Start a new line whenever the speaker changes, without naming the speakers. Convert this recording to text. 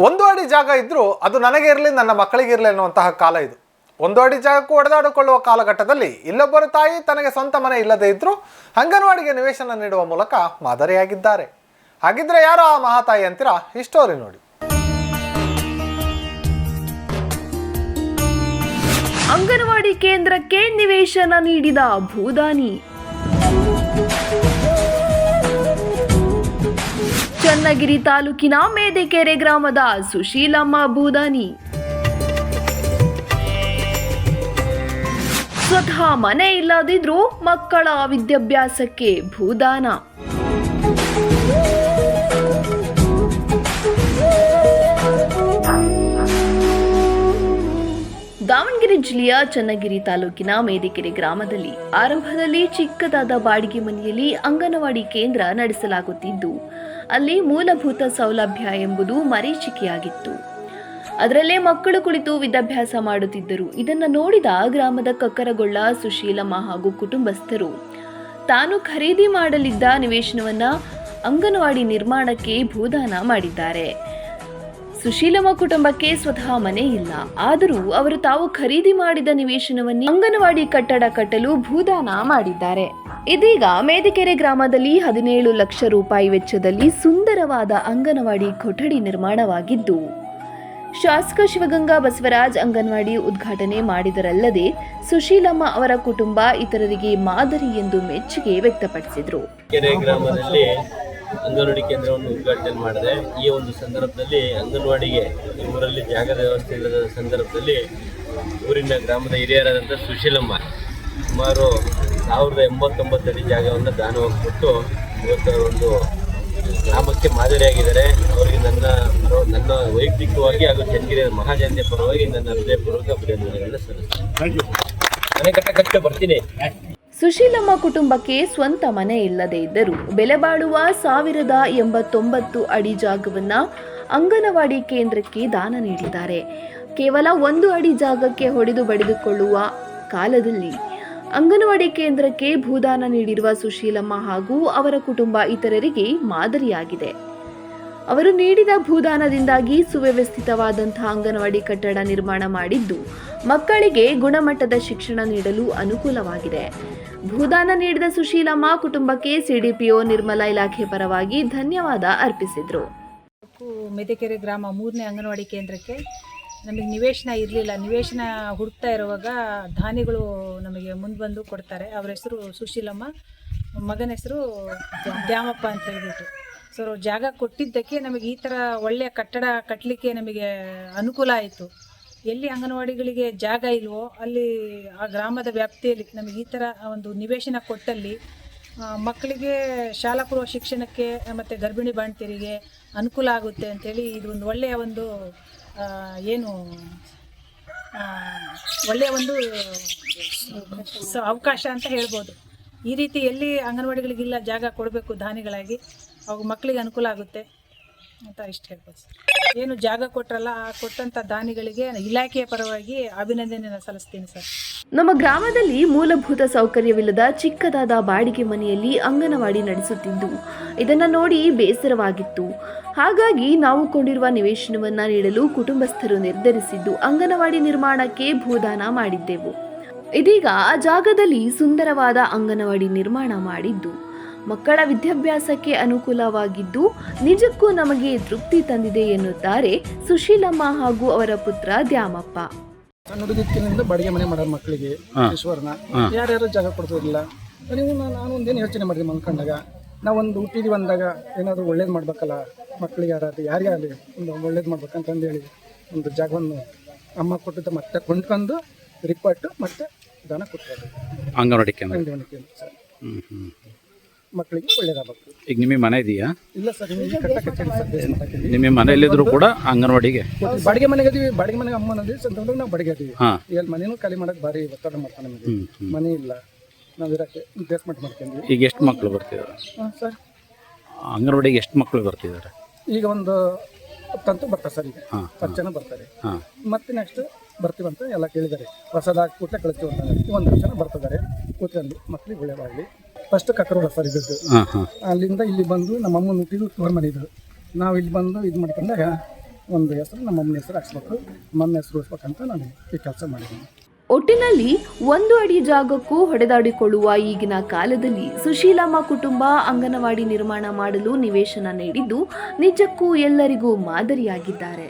ಒಂದು ಅಡಿ ಜಾಗ ಇದ್ದರೂ ಅದು ನನಗೆ ಇರಲಿ ನನ್ನ ಮಕ್ಕಳಿಗೆ ಇರಲಿ ಅನ್ನುವಂತಹ ಕಾಲ ಇದು. ಒಂದು ಅಡಿ ಜಾಗಕ್ಕೂ ಹೊಡೆದಾಡಿಕೊಳ್ಳುವ ಕಾಲಘಟ್ಟದಲ್ಲಿ ಇಲ್ಲೊಬ್ಬರು ತಾಯಿ ತನಗೆ ಸ್ವಂತ ಮನೆ ಇಲ್ಲದೇ ಇದ್ದರೂ ಅಂಗನವಾಡಿಗೆ ನಿವೇಶನ ನೀಡುವ ಮೂಲಕ ಮಾದರಿಯಾಗಿದ್ದಾರೆ. ಹಾಗಿದ್ರೆ ಯಾರು ಆ ಮಹಾತಾಯಿ ಅಂತೀರಾ? ಈ ಸ್ಟೋರಿ ನೋಡಿ.
ಅಂಗನವಾಡಿ ಕೇಂದ್ರಕ್ಕೆ ನಿವೇಶನ ನೀಡಿದ ಭೂದಾನಿ. ಚನ್ನಗಿರಿ ತಾಲೂಕಿನ ಮೇದೆಕೆರೆ ಗ್ರಾಮದ ಸುಶೀಲಮ್ಮ ಭೂದಾನಿ ಸ್ವತಃ ಮನೆ ಇಲ್ಲದಿದ್ರೂ ಮಕ್ಕಳ ವಿದ್ಯಾಭ್ಯಾಸಕ್ಕೆ ಭೂದಾನ. ದಾವಣಗೆರೆ ಜಿಲ್ಲೆಯ ಚನ್ನಗಿರಿ ತಾಲೂಕಿನ ಮೇದೆಕೆರೆ ಗ್ರಾಮದಲ್ಲಿ ಆರಂಭದಲ್ಲಿ ಚಿಕ್ಕದಾದ ಬಾಡಿಗೆ ಮನೆಯಲ್ಲಿ ಅಂಗನವಾಡಿ ಕೇಂದ್ರ ನಡೆಸಲಾಗುತ್ತಿದ್ದು, ಅಲ್ಲಿ ಮೂಲಭೂತ ಸೌಲಭ್ಯ ಎಂಬುದು ಮರೀಚಿಕೆಯಾಗಿತ್ತು. ಅದರಲ್ಲೇ ಮಕ್ಕಳು ಕುಳಿತು ವಿದ್ಯಾಭ್ಯಾಸ ಮಾಡುತ್ತಿದ್ದರು. ಇದನ್ನು ನೋಡಿದ ಗ್ರಾಮದ ಕಕ್ಕರಗೊಳ್ಳ ಸುಶೀಲಮ್ಮ ಹಾಗೂ ಕುಟುಂಬಸ್ಥರು ತಾನು ಖರೀದಿ ಮಾಡಲಿದ್ದ ನಿವೇಶನವನ್ನ ಅಂಗನವಾಡಿ ನಿರ್ಮಾಣಕ್ಕೆ ಭೂದಾನ ಮಾಡಿದ್ದಾರೆ. ಸುಶೀಲಮ್ಮ ಕುಟುಂಬಕ್ಕೆ ಸ್ವತಃ ಮನೆ ಇಲ್ಲ, ಆದರೂ ಅವರು ತಾವು ಖರೀದಿ ಮಾಡಿದ ನಿವೇಶನವನ್ನು ಅಂಗನವಾಡಿ ಕಟ್ಟಡ ಕಟ್ಟಲು ಭೂದಾನ ಮಾಡಿದ್ದಾರೆ. ಇದೀಗ ಮೇದೆಕೆರೆ ಗ್ರಾಮದಲ್ಲಿ 17 ಲಕ್ಷ ರೂಪಾಯಿ ವೆಚ್ಚದಲ್ಲಿ ಸುಂದರವಾದ ಅಂಗನವಾಡಿ ಕೊಠಡಿ ನಿರ್ಮಾಣವಾಗಿದ್ದು, ಶಾಸಕ ಶಿವಗಂಗಾ ಬಸವರಾಜ್ ಅಂಗನವಾಡಿ ಉದ್ಘಾಟನೆ ಮಾಡಿದರಲ್ಲದೆ ಸುಶೀಲಮ್ಮ ಅವರ ಕುಟುಂಬ ಇತರರಿಗೆ ಮಾದರಿ ಎಂದು ಮೆಚ್ಚುಗೆ ವ್ಯಕ್ತಪಡಿಸಿದರು.
ಗ್ರಾಮದಲ್ಲಿ ಅಂಗನವಾಡಿ ಕೇಂದ್ರವನ್ನು ಉದ್ಘಾಟನೆ ಮಾಡಿದೆ. ಈ ಒಂದು ಸಂದರ್ಭದಲ್ಲಿ ಅಂಗನವಾಡಿಗೆ ಈ ಊರಲ್ಲಿ ಜಾಗದ ವ್ಯವಸ್ಥೆ ಇಲ್ಲದ ಸಂದರ್ಭದಲ್ಲಿ ಊರಿನ ಗ್ರಾಮದ ಹಿರಿಯರಾದಂಥ ಸುಶೀಲಮ್ಮ ಸುಮಾರು 1089 ಅಡಿ ಜಾಗವನ್ನು ದಾನವಾಗಿ ಕೊಟ್ಟು ಇವತ್ತು ಒಂದು ಗ್ರಾಮಕ್ಕೆ ಮಾದರಿಯಾಗಿದ್ದಾರೆ. ಅವರಿಗೆ ನನ್ನ ವೈಯಕ್ತಿಕವಾಗಿ ಹಾಗೂ ಚನ್ನಗಿರಿಯ ಮಹಾಜನತೆ ಪರವಾಗಿ ನನ್ನ ಹೃದಯಪೂರ್ವಕ ಅಭಿನಂದನೆಗಳನ್ನು ಸಲ್ಲಿಸುತ್ತೇನೆ. ಮನೆ ಕಟ್ಟಕ್ಕೆ ಬರ್ತೀನಿ.
ಸುಶೀಲಮ್ಮ ಕುಟುಂಬಕ್ಕೆ ಸ್ವಂತ ಮನೆ ಇಲ್ಲದೇ ಇದ್ದರೂ ಬೆಲೆ ಬಾಳುವ 1089 ಅಡಿ ಜಾಗವನ್ನ ಅಂಗನವಾಡಿ ಕೇಂದ್ರಕ್ಕೆ ದಾನ ನೀಡಿದ್ದಾರೆ. ಕೇವಲ 1 ಅಡಿ ಜಾಗಕ್ಕೆ ಹೊಡೆದು ಬಡಿದುಕೊಳ್ಳುವ ಕಾಲದಲ್ಲಿ ಅಂಗನವಾಡಿ ಕೇಂದ್ರಕ್ಕೆ ಭೂದಾನ ನೀಡಿರುವ ಸುಶೀಲಮ್ಮ ಹಾಗೂ ಅವರ ಕುಟುಂಬ ಇತರರಿಗೆ ಮಾದರಿಯಾಗಿದೆ. ಅವರು ನೀಡಿದ ಭೂದಾನದಿಂದಾಗಿ ಸುವ್ಯವಸ್ಥಿತವಾದಂತಹ ಅಂಗನವಾಡಿ ಕಟ್ಟಡ ನಿರ್ಮಾಣ ಮಾಡಿದ್ದು, ಮಕ್ಕಳಿಗೆ ಗುಣಮಟ್ಟದ ಶಿಕ್ಷಣ ನೀಡಲು ಅನುಕೂಲವಾಗಿದೆ. ಭೂದಾನ ನೀಡಿದ ಸುಶೀಲಮ್ಮ ಕುಟುಂಬಕ್ಕೆ ಸಿಡಿಪಿಒ ನಿರ್ಮಲಾ ಇಲಾಖೆ ಪರವಾಗಿ ಧನ್ಯವಾದ ಅರ್ಪಿಸಿದರು.
ಮೇದೆಕೆರೆ ಗ್ರಾಮ 3ನೇ ಅಂಗನವಾಡಿ ಕೇಂದ್ರಕ್ಕೆ ನಮಗೆ ನಿವೇಶನ ಇರಲಿಲ್ಲ. ನಿವೇಶನ ಹುಡುಕ್ತಾ ಇರುವಾಗ ದಾನಿಗಳು ನಮಗೆ ಮುಂದೆ ಬಂದು ಕೊಡ್ತಾರೆ. ಅವರ ಹೆಸರು ಸುಶೀಲಮ್ಮ, ಮಗನ ಹೆಸರು ದ್ಯಾಮಪ್ಪ ಅಂತ ಹೇಳ್ಬಿಟ್ಟು. ಸೊ ಜಾಗ ಕೊಟ್ಟಿದ್ದಕ್ಕೆ ನಮಗೆ ಈ ಥರ ಒಳ್ಳೆಯ ಕಟ್ಟಡ ಕಟ್ಟಲಿಕ್ಕೆ ನಮಗೆ ಅನುಕೂಲ ಆಯಿತು. ಎಲ್ಲಿ ಅಂಗನವಾಡಿಗಳಿಗೆ ಜಾಗ ಇಲ್ವೋ ಅಲ್ಲಿ ಆ ಗ್ರಾಮದ ವ್ಯಾಪ್ತಿಯಲ್ಲಿ ನಮಗೆ ಈ ಥರ ಒಂದು ನಿವೇಶನ ಕೊಟ್ಟಲ್ಲಿ ಮಕ್ಕಳಿಗೆ ಶಾಲಾ ಪೂರ್ವ ಶಿಕ್ಷಣಕ್ಕೆ ಮತ್ತು ಗರ್ಭಿಣಿ ಬಾಣಂತಿಯರಿಗೆ ಅನುಕೂಲ ಆಗುತ್ತೆ ಅಂಥೇಳಿ ಇದು ಒಂದು ಒಳ್ಳೆಯ ಒಂದು ಒಳ್ಳೆಯ ಒಂದು ಅವಕಾಶ ಅಂತ ಹೇಳ್ಬೋದು. ಈ ರೀತಿ ಎಲ್ಲಿ ಅಂಗನವಾಡಿಗಳಿಗಿಲ್ಲ ಜಾಗ ಕೊಡಬೇಕು ದಾನಿಗಳಾಗಿ, ಅವಾಗ ಮಕ್ಕಳಿಗೆ ಅನುಕೂಲ ಆಗುತ್ತೆ ಅಂತ ಇಷ್ಟು ಹೇಳ್ಬೋದು ಸರ್. ಏನು ಜಾಗ ಕೊಟ್ಟರಲ್ಲ, ಆ ಕೊಟ್ಟಂಥ ದಾನಿಗಳಿಗೆ ಇಲಾಖೆಯ ಪರವಾಗಿ ಅಭಿನಂದನೆಯನ್ನು ಸಲ್ಲಿಸ್ತೀನಿ ಸರ್.
ನಮ್ಮ ಗ್ರಾಮದಲ್ಲಿ ಮೂಲಭೂತ ಸೌಕರ್ಯವಿಲ್ಲದ ಚಿಕ್ಕದಾದ ಬಾಡಿಗೆ ಮನೆಯಲ್ಲಿ ಅಂಗನವಾಡಿ ನಡೆಸುತ್ತಿದ್ದು, ಇದನ್ನು ನೋಡಿ ಬೇಸರವಾಗಿತ್ತು. ಹಾಗಾಗಿ ನಾವು ಕೊಂಡಿರುವ ನಿವೇಶನವನ್ನ ನೀಡಲು ಕುಟುಂಬಸ್ಥರು ನಿರ್ಧರಿಸಿದ್ದು ಅಂಗನವಾಡಿ ನಿರ್ಮಾಣಕ್ಕೆ ಭೂದಾನ ಮಾಡಿದ್ದೆವು. ಇದೀಗ ಆ ಜಾಗದಲ್ಲಿ ಸುಂದರವಾದ ಅಂಗನವಾಡಿ ನಿರ್ಮಾಣ ಮಾಡಿದ್ದು ಮಕ್ಕಳ ವಿದ್ಯಾಭ್ಯಾಸಕ್ಕೆ ಅನುಕೂಲವಾಗಿದ್ದು ನಿಜಕ್ಕೂ ನಮಗೆ ತೃಪ್ತಿ ತಂದಿದೆ ಎನ್ನುತ್ತಾರೆ ಸುಶೀಲಮ್ಮ ಹಾಗೂ ಅವರ ಪುತ್ರ ದ್ಯಾಮಪ್ಪ.
ಸಣ್ಣ ಹುಡುಗಿನಿಂದ ಬಾಡಿಗೆ ಮನೆ ಮಾಡೋದು ಮಕ್ಕಳಿಗೆ ಈಶ್ವರನ ಯಾರ್ಯಾರು ಜಾಗ ಕೊಡ್ತಿರಲಿಲ್ಲ. ನಾನು ಒಂದೇನು ಯೋಚನೆ ಮಾಡಿದೆ ಮನ್ಕೊಂಡಾಗ, ನಾವೊಂದು ಹುಟ್ಟಿದೀವಿ ಅಂದಾಗ ಏನಾದರೂ ಒಳ್ಳೇದು ಮಾಡ್ಬೇಕಲ್ಲ ಮಕ್ಕಳಿಗೆ, ಯಾರೇ ಆಗಲಿ ಒಂದು ಒಳ್ಳೇದು ಮಾಡ್ಬೇಕಂತಂದೇಳಿ ಒಂದು ಜಾಗವನ್ನು ಅಮ್ಮ ಕೊಟ್ಟಿದ್ದ ಮತ್ತೆ ಕೊಂಡ್ಕೊಂಡು ರಿಪೋರ್ಟು ಮತ್ತೆ ದಾನ ಕೊಟ್ಟಿರೋದು
ಅಂಗನವಾಡಿ ಕೇಂದ್ರ
ಸರ್. ಮಕ್ಕಳಿಗೆ ಒಳ್ಳೇದಾಗಬೇಕು. ಈಗ
ನಿಮಗೆ ಮನೆ ಇದೆಯಾ?
ಇಲ್ಲ ಸರ್,
ನಿಮ್ಮ ಮನೆಯಲ್ಲಿದ್ರು ಕೂಡ ಅಂಗನವಾಡಿಗೆ
ಬಾಡಿಗೆ ಮನೆಗೆ ಅದೀವಿ. ಬಾಡಿಗೆ ಮನೆಗೆ ಅಮ್ಮ ನದಿ ಸಂತಂದಾಗ ನಾವು ಬಾಡಿಗೆ ಅದೀವಿ. ಇಲ್ಲಿ ಮನೇನು ಖಾಲಿ ಮಾಡಕ್ಕೆ ಭಾರಿ ಒತ್ತಡ ಮಾಡ್ತಾನೆ. ನಮಗೆ ಮನೆ ಇಲ್ಲ, ನಾವು ಇರೋಕ್ಕೆ ಬೇಸ್ಮೆಂಟ್ ಮಾಡ್ಕೊಂಡ್ವಿ.
ಈಗ ಎಷ್ಟು ಮಕ್ಕಳು ಬರ್ತಿದ್ದಾರೆ
ಸರ್?
ಅಂಗನವಾಡಿಗೆ ಎಷ್ಟು ಮಕ್ಕಳು ಬರ್ತಿದ್ದಾರೆ?
ಈಗ ಒಂದು 10 ಬರ್ತಾರೆ ಸರ್. ಈಗ 10 ಜನ ಬರ್ತಾರೆ. ಮತ್ತೆ ನೆಕ್ಸ್ಟ್ ಬರ್ತೀವಂತ ಎಲ್ಲ ಕೇಳಿದ್ದಾರೆ. ಹೊಸದಾಗಿ ಕೂತ್ಲೆ ಕಳಿಸ್ತೀವಿ ಅಂತ 1 ಜನ ಬರ್ತಿದ್ದಾರೆ. ಕೂತ್ಕೊಂಡು ಮಕ್ಕಳಿಗೆ ಒಳ್ಳೆಯದಾಗಲಿ. ಫಸ್ಟ್ ಕಕ್ಕರೋಳ ಸರ್ ಇದ್ದದ್ದು. ಅಲ್ಲಿಂದ ಇಲ್ಲಿ ಬಂದು ನಮ್ಮ ಅಮ್ಮನ ಹುಟ್ಟಿದ್ದು ತೋರ್ ಮನೆ ಇದು. ನಾವು ಇಲ್ಲಿ ಬಂದು ಇದು ಮಾಡ್ಕೊಂಡಾಗ ಒಂದು ಹೆಸರು ನಮ್ಮಮ್ಮನ ಹೆಸರು ಹಾಕ್ಸ್ಬೇಕು, ನಮ್ಮಮ್ಮನ ಹೆಸರು ಉಳಿಸ್ಬೇಕಂತ ನಾನು ಈ ಕೆಲಸ ಮಾಡಿದ್ದೀನಿ.
ಒಟ್ಟಿನಲ್ಲಿ 1 ಅಡಿ ಜಾಗಕ್ಕೂ ಹೊಡೆದಾಡಿಕೊಳ್ಳುವ ಈಗಿನ ಕಾಲದಲ್ಲಿ ಸುಶೀಲಮ್ಮ ಕುಟುಂಬ ಅಂಗನವಾಡಿ ನಿರ್ಮಾಣ ಮಾಡಲು ನಿವೇಶನ ನೀಡಿದ್ದು ನಿಜಕ್ಕೂ ಎಲ್ಲರಿಗೂ ಮಾದರಿಯಾಗಿದ್ದಾರೆ.